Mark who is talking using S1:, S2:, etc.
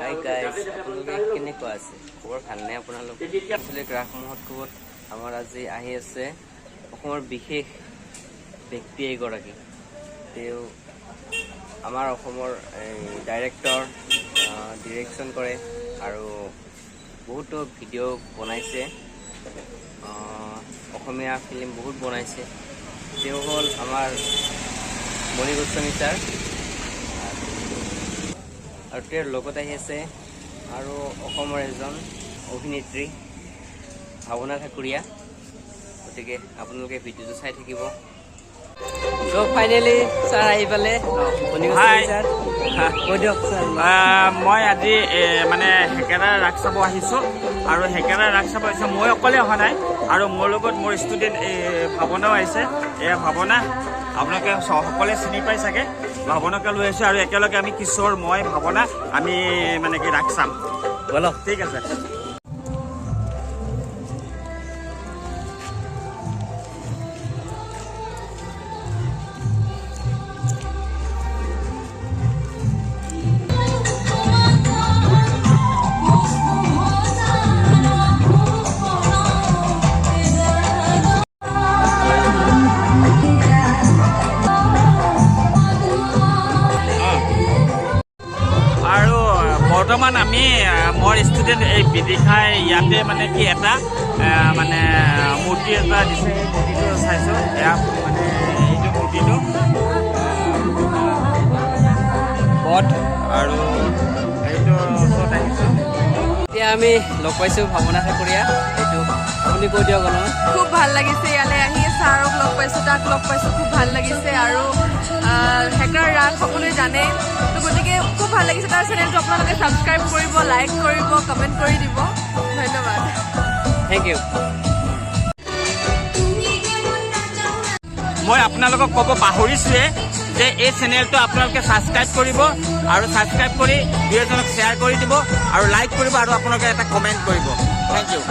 S1: Hi guys, আপোনালোকে কেনেকুৱা আছে? খবৰ ভালনে আপোনালোক? আসলে ৰাস মহোৎসৱত আমাৰ আজি আহি আছে অসমৰ বিশেষ ব্যক্তি এগৰাকী। তেওঁ আমাৰ অসমৰ ডাইৰেক্টৰ, ডিৰেকশ্যন কৰে আৰু বহুতো ভিডিঅ' বনাইছে, অসমীয়া ফিল্ম বহুত বনাইছে। তেওঁ হ'ল আমাৰ মণি গোস্বামী ছাৰ আৰু তেওঁৰ লগত আহি আছে আৰু অসমৰ এজন অভিনেত্ৰী ভাৱনা ঠাকুৰীয়া। গতিকে আপোনালোকে ভিডিঅ'টো চাই থাকিব। চ' ফাইনেলি ছাৰ আহি পালে। ছাৰ কৈ দিয়ক ছাৰ।
S2: মই আজি মানে হেকেৰা ৰাস চাব আহিছোঁ আৰু হেকেৰা ৰাস চাব আহিছোঁ। মই অকলে অহা নাই আৰু মোৰ লগত মোৰ ষ্টুডেণ্ট ভাৱনাও আহিছে। এয়া ভাৱনা, আপোনালোকে সকলোৱে চিনি পাই চাগে। ভাৱনাকে লৈ আহিছোঁ আৰু একেলগে আমি কিশোৰ, মই, ভাৱনা আমি মানে কি ৰাস চাম।
S1: ব'লক।
S2: ঠিক আছে। বৰ্তমান আমি মোৰ ষ্টুডেণ্ট এই বিদিশাই ইয়াতে মানে কি এটা মানে মূৰ্তি এটা দিছে। এই মূৰ্তিটো চাইছোঁ, এয়া মানে এইটো মূৰ্তিটো বধ আৰু এইটো ওচৰত আহিছোঁ।
S1: এতিয়া আমি লগ পাইছোঁ ভাৱনা ঠাকুৰীয়া। এইটো আপুনি কৈ দিয়ক অলপমান।
S3: খুব ভাল লাগিছে ইয়ালৈ আহি, ছাৰক লগ পাইছোঁ, তাক লগ পাইছোঁ, খুব ভাল লাগিছে। আৰু হেকাৰ ৰাস সকলোৱে জানে, তো গতিকে খুব ভাল লাগিছে। তাৰ চেনেলটো আপোনালোকে ছাবস্ক্ৰাইব কৰিব, লাইক কৰিব, কমেণ্ট কৰি দিব। ধন্যবাদ।
S1: Thank you.
S2: মই আপোনালোকক ক'ব পাহৰিছোঁৱে যে এই চেনেলটো আপোনালোকে ছাবস্ক্ৰাইব কৰিব আৰু ছাবস্ক্ৰাইব কৰি দুই এজনক শ্বেয়াৰ কৰি দিব আৰু লাইক কৰিব আৰু আপোনালোকে এটা কমেণ্ট কৰিব। Thank U.